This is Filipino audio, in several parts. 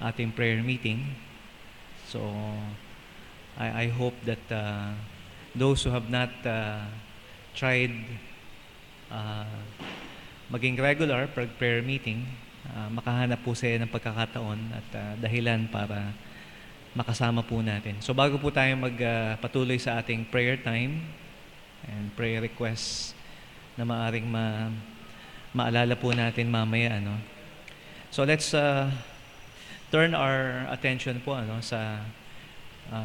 ating prayer meeting. So, I hope that those who have not tried maging regular prayer meeting, makahanap po sila ng pagkakataon at dahilan para makasama po natin. So bago po tayo magpatuloy sa ating prayer time and prayer requests na maaring maalala po natin mamaya, So let's turn our attention po sa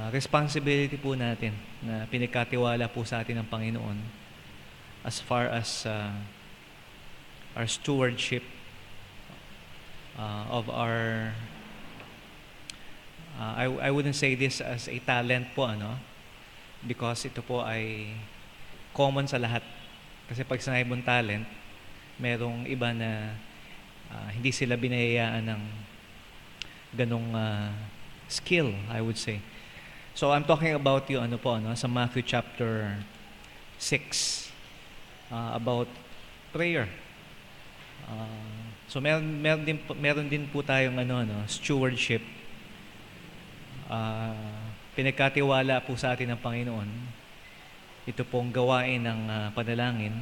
responsibility po natin na pinagkatiwala po sa atin ng Panginoon as far as our stewardship of our I wouldn't say this as a talent po, because ito po ay common sa lahat. Kasi pag sinabi mong talent, merong iba na hindi sila binayayaan ng ganong skill, I would say. So I'm talking about yung sa Matthew chapter 6 about prayer. So meron din po tayong stewardship. Pinagkatiwala po sa atin ng Panginoon ito pong gawain ng panalangin.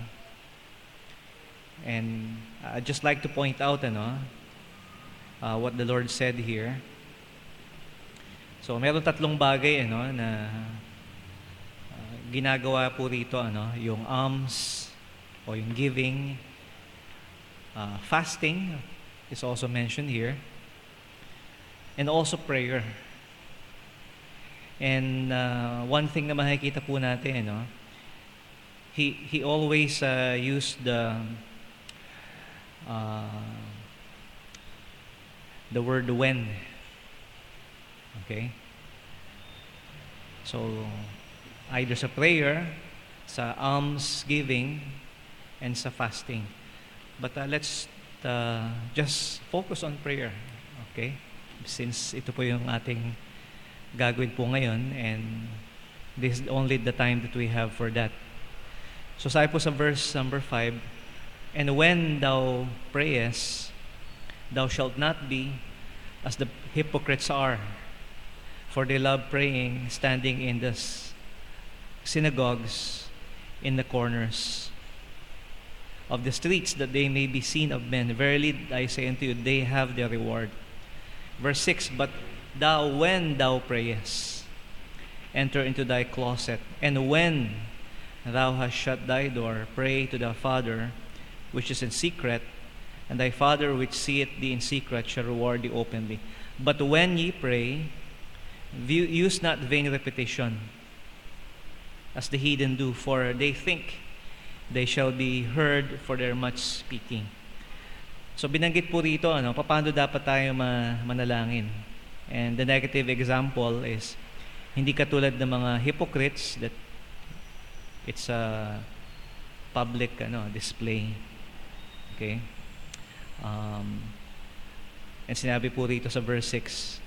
And I'd just like to point out what the Lord said here. So meron tatlong bagay na ginagawa po rito, yung alms o yung giving, fasting is also mentioned here, and also prayer. And one thing na makikita po natin, he always used the word when. Okay? So, either sa prayer, sa alms giving, and sa fasting. But let's just focus on prayer. Okay? Since ito po yung ating gagawin po ngayon, and this is only the time that we have for that. So sabi po sa verse number 5, "And when thou prayest, thou shalt not be as the hypocrites are, for they love praying, standing in the synagogues, in the corners of the streets, that they may be seen of men. Verily I say unto you, they have their reward." Verse 6, "But thou, when thou prayest, enter into thy closet, and when thou hast shut thy door, pray to thy Father which is in secret, and thy Father which seeth thee in secret shall reward thee openly. But when ye pray, use not vain repetition, as the heathen do, for they think they shall be heard for their much speaking." So binanggit po rito, paano dapat tayo manalangin. And the negative example is, hindi katulad ng mga hypocrites that it's a public display. Okay? And sinabi po rito sa verse 6,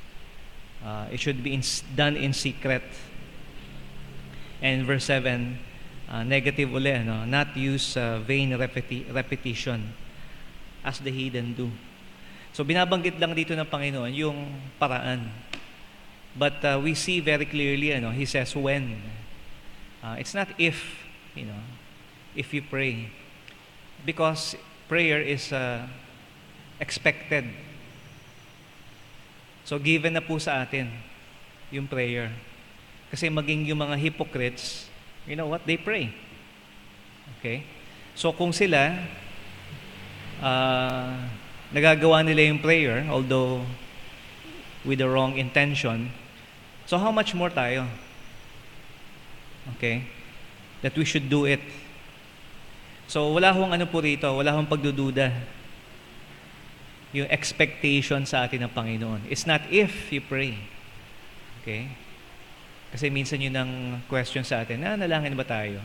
it should be done in secret. And verse 7, negative uli, not use vain repetition as the heathen do. So binabanggit lang dito ng Panginoon yung paraan. But we see very clearly, he says when. It's not if, if you pray. Because prayer is expected. So given na po sa atin yung prayer. Kasi maging yung mga hypocrites, you know what? They pray. Okay? So kung sila nagagawa nila yung prayer, although with the wrong intention, so how much more tayo? Okay? That we should do it. So wala hong po rito, wala hong pagdududa. Yung expectation sa atin ng Panginoon. It's not if you pray. Okay? Kasi minsan yun ang question sa atin, nalangin ba tayo?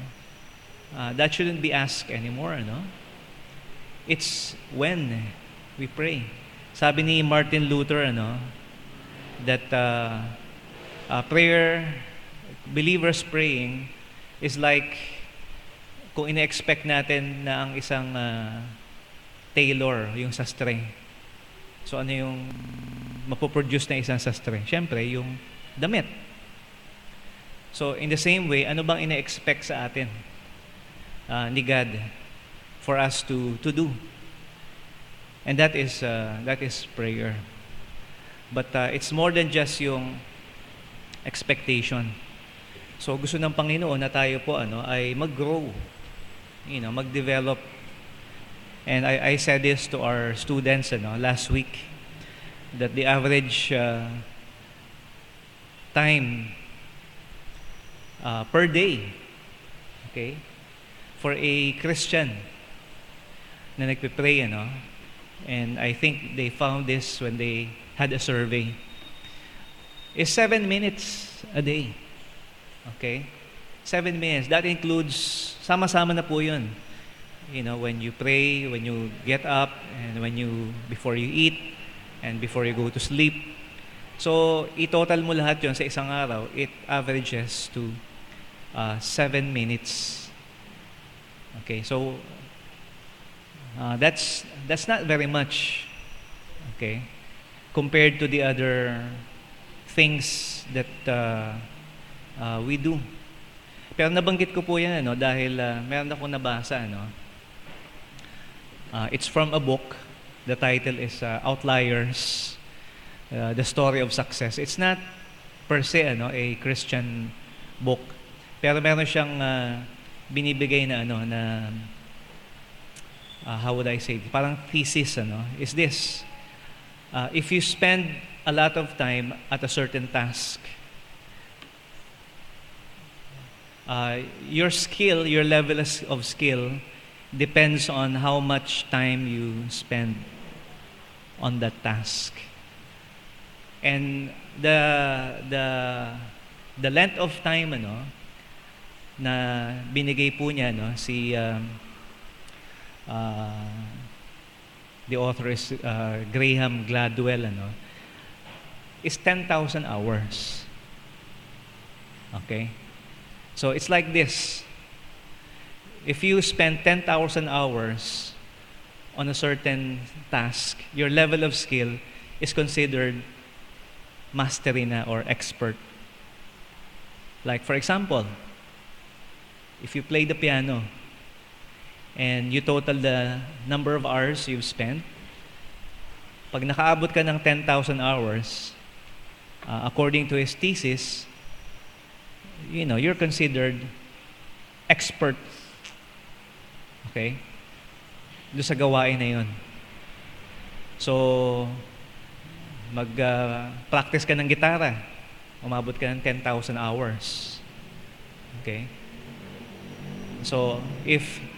That shouldn't be asked anymore, It's when we pray. Sabi ni Martin Luther, that prayer, believers praying is like kung ina-expect natin na ang isang tailor, yung sastre. So ano yung mapoproduce na isang sastre? Siyempre, yung damit. So, in the same way, ano bang ina-expect sa atin ni God for us to do? And that is prayer. But it's more than just yung expectation. So, gusto ng Panginoon na tayo po ay mag-grow, mag-develop. And I said this to our students last week, that the average time per day, okay, for a Christian na nagpe-pray, and I think they found this when they had a survey, is 7 minutes a day. Okay? 7 minutes. That includes, sama-sama na po yun. When you pray, when you get up, and before you eat, and before you go to sleep. So, i-total mo lahat yun sa isang araw, it averages to 7 minutes. Okay, so, that's not very much, okay, compared to the other things that we do. Pero nabanggit ko po yan, dahil meron akong nabasa, it's from a book. The title is Outliers, The Story of Success. It's not per se a Christian book. Pero meron siyang binibigay na how would I say it? Parang thesis is this: if you spend a lot of time at a certain task, your level of skill depends on how much time you spend on that task. And the length of time na binigay po niya si the author is Graham Gladwell is 10,000 hours. Okay? So it's like this. If you spend 10,000 hours on a certain task, your level of skill is considered mastery na or expert. Like for example, if you play the piano and you total the number of hours you've spent, pag nakaabot ka ng 10,000 hours, according to his thesis, you're considered expert. Okay? Doon sa gawain na yun. So, mag-practice ka ng gitara. Umabot ka ng 10,000 hours. Okay? So,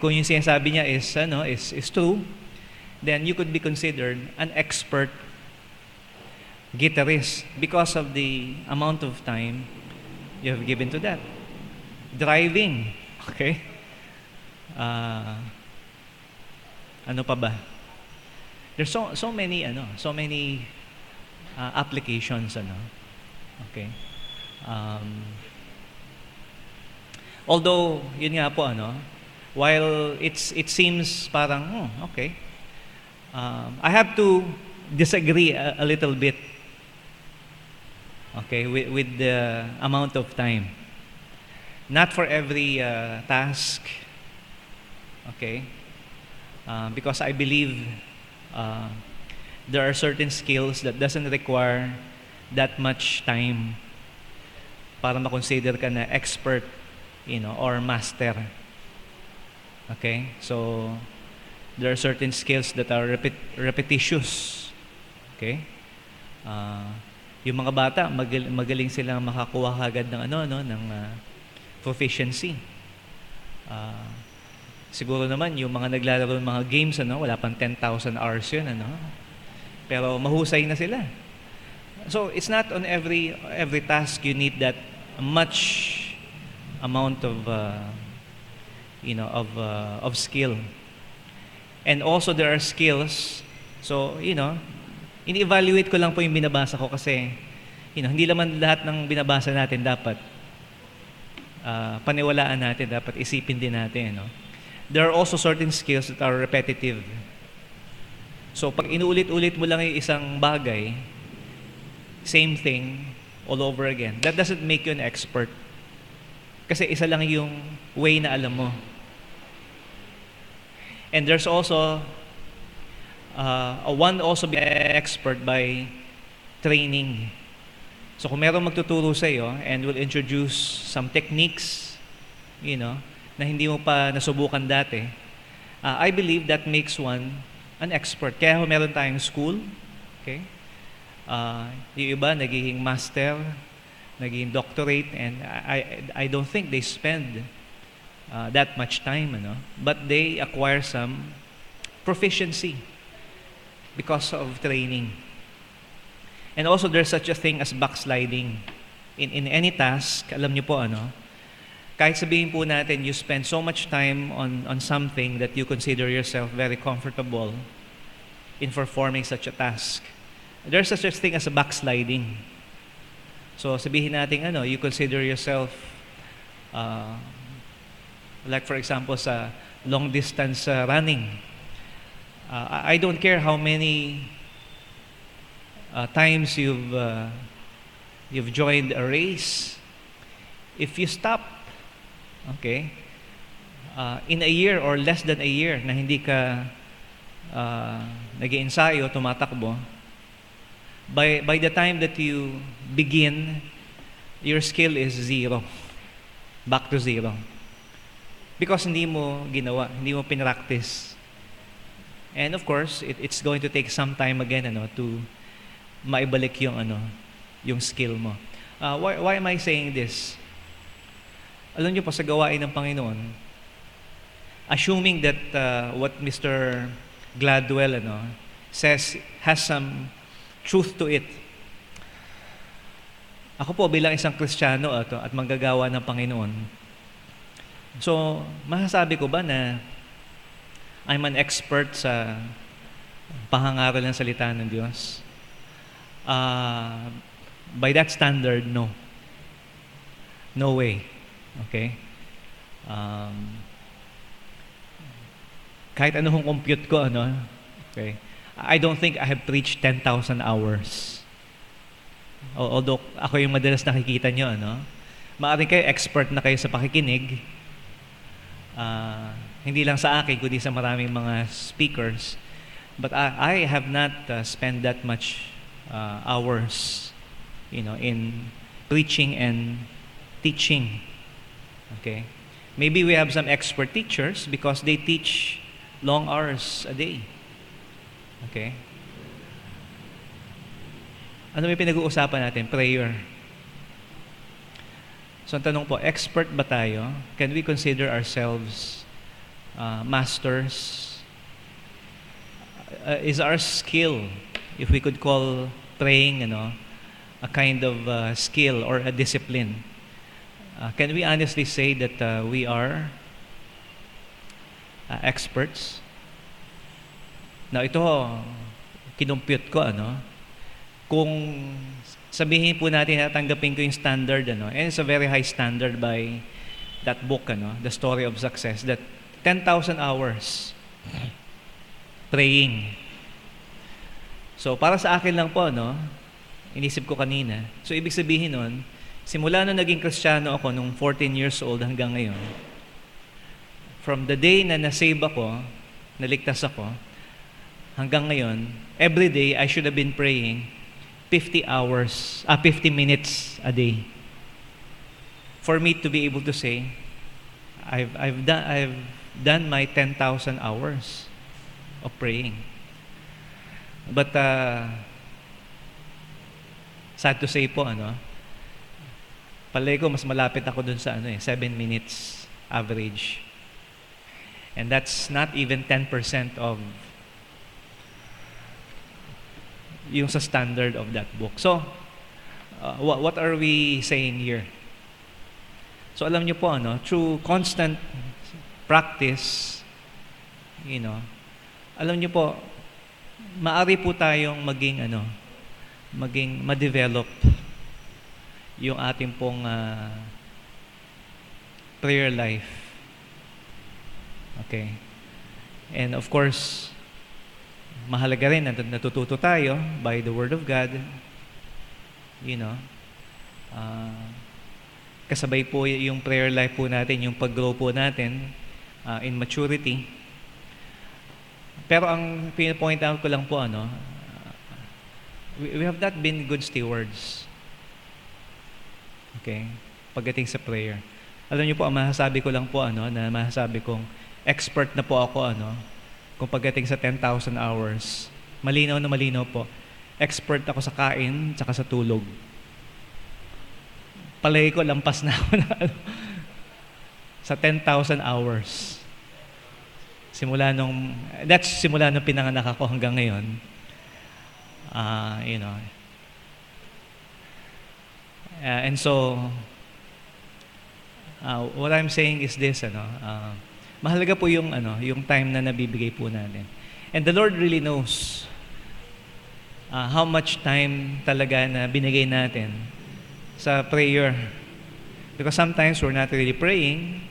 kung yung sinasabi niya is true, then you could be considered an expert guitarist because of the amount of time you have given to that. Driving. Okay? Ano pa ba? There's so many applications Okay. Although yun nga po while it seems parang okay. I have to disagree a little bit. Okay, with the amount of time. Not for every task. Okay? Because I believe there are certain skills that doesn't require that much time para ma-consider ka na expert, or master. Okay? So, there are certain skills that are repetitious. Okay? Yung mga bata, magaling silang makakuha agad ng proficiency. Siguro naman yung mga naglalaro ng mga games wala pang 10,000 hours yun pero mahusay na sila. So it's not on every task you need that much amount of of skill. And also there are skills. So ini-evaluate ko lang po yung binabasa ko kasi hindi naman lahat ng binabasa natin dapat paniwalaan natin, dapat isipin din natin There are also certain skills that are repetitive. So pag inuulit-ulit mo lang yung isang bagay, same thing all over again. That doesn't make you an expert. Kasi isa lang yung way na alam mo. And there's also, one also be expert by training. So kung merong magtuturo sa iyo and will introduce some techniques, na hindi mo pa nasubukan dati, I believe that makes one an expert. Kaya meron tayong school, okay? Yung iba nagiging master, naging doctorate, and I don't think they spend that much time, but they acquire some proficiency because of training. And also there's such a thing as backsliding. In any task, alam niyo po kahit sabihin po natin you spend so much time on something that you consider yourself very comfortable in performing such a task, there's such a thing as a backsliding. So sabihin natin you consider yourself like for example sa long distance running. I don't care how many times you've joined a race. If you stop, okay, in a year or less than a year na hindi ka nag-iensayo, tumatakbo, by the time that you begin, your skill is zero. Back to zero. Because hindi mo ginawa, hindi mo pinractice. And of course, it's going to take some time again to maibalik yung skill mo. Why am I saying this? Alam niyo po sa gawain ng Panginoon, assuming that what Mr. Gladwell says has some truth to it. Ako po bilang isang Kristiyano at manggagawa ng Panginoon. So, masasabi ko ba na I'm an expert sa pangangaral ng salita ng Diyos? By that standard, no. No way. Okay? Kahit anong compute ko, okay? I don't think I have preached 10,000 hours. Although ako yung madalas nakikita nyo, maaring kayo expert na kayo sa pakikinig. Hindi lang sa akin, kundi sa maraming mga speakers. But I have not spent that much hours, in preaching and teaching. Okay? Maybe we have some expert teachers because they teach long hours a day. Okay? Ano may pinag-uusapan natin? Prayer. So, ang tanong po, expert ba tayo? Can we consider ourselves masters? Is our skill, if we could call praying, a kind of skill or a discipline, can we honestly say that we are experts? Now, ito, kinumpute ko, kung sabihin po natin na tanggapin ko yung standard, and it's a very high standard by that book, The Story of Success, that 10,000 hours praying. So, para sa akin lang po, inisip ko kanina. So, ibig sabihin nun, simula nung naging Kristiyano ako nung 14 years old hanggang ngayon, from the day na nasave ako, naligtas ako, hanggang ngayon, every day I should have been praying 50 minutes a day. For me to be able to say, I've done my 10,000 hours of praying. But sad to say po, palay ko mas malapit ako dun sa 7 minutes average. And that's not even 10% of yung sa standard of that book. So, what are we saying here? So, alam niyo po, through constant practice, alam niyo po, maari po tayong maging ma-develop yung ating pong prayer life. Okay? And of course, mahalaga rin na natututo tayo by the Word of God. You know, ah, kasabay po yung prayer life po natin, yung pag-grow po natin in maturity. Pero ang pin-point out ko lang po, we have not been good stewards. Okay? Pagdating sa prayer. Alam niyo po, ang masasabi ko lang po, na masasabi kong expert na po ako, kung pagdating sa 10,000 hours, malinaw na malinaw po, expert ako sa kain, tsaka sa tulog. Palagi ko, lampas na ako na, sa 10,000 hours. Simula nung pinanganak ako hanggang ngayon. You know. And so, what I'm saying is this, mahalaga po yung time na nabibigay po natin. And the Lord really knows how much time talaga na binigay natin sa prayer. Because sometimes we're not really praying,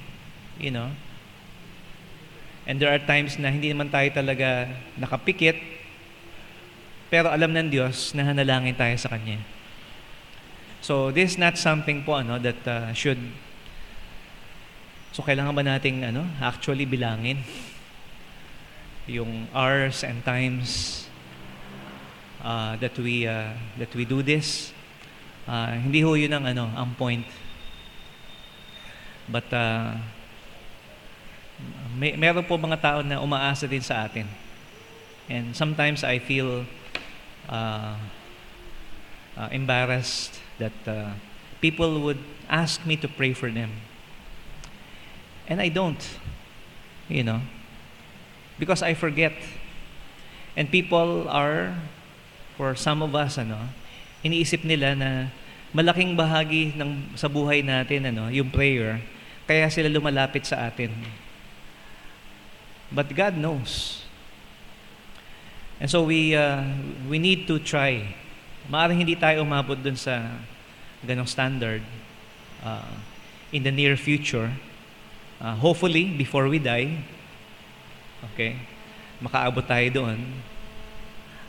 and there are times na hindi naman tayo talaga nakapikit, pero alam ng Diyos na hanalangin tayo sa Kanya. So, this is not something po that should... So, kailangan ba nating actually bilangin yung hours and times that we do this? Hindi ho yun ang point. But meron po mga tao na umaasa din sa atin. And sometimes I feel embarrassed that people would ask me to pray for them. And I don't, because I forget. And people are, for some of us, iniisip nila na malaking bahagi sa buhay natin, yung prayer, kaya sila lumalapit sa atin. But God knows. And so we need to try. Maaaring hindi tayo umabot dun sa ganong standard in the near future. Hopefully, before we die, okay, makaabot tayo doon.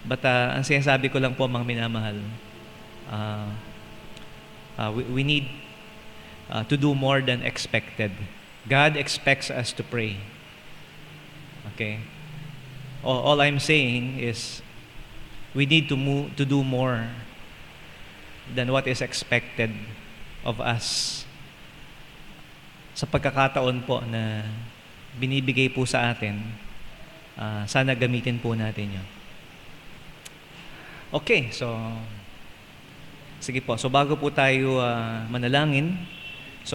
But ang sinasabi ko lang po, mga minamahal, we need to do more than expected. God expects us to pray. Okay? All I'm saying is we need to do more than what is expected of us. Sa pagkakataon po na binibigay po sa atin, sana gamitin po natin yun. Okay, so sige po. So bago po tayo manalangin,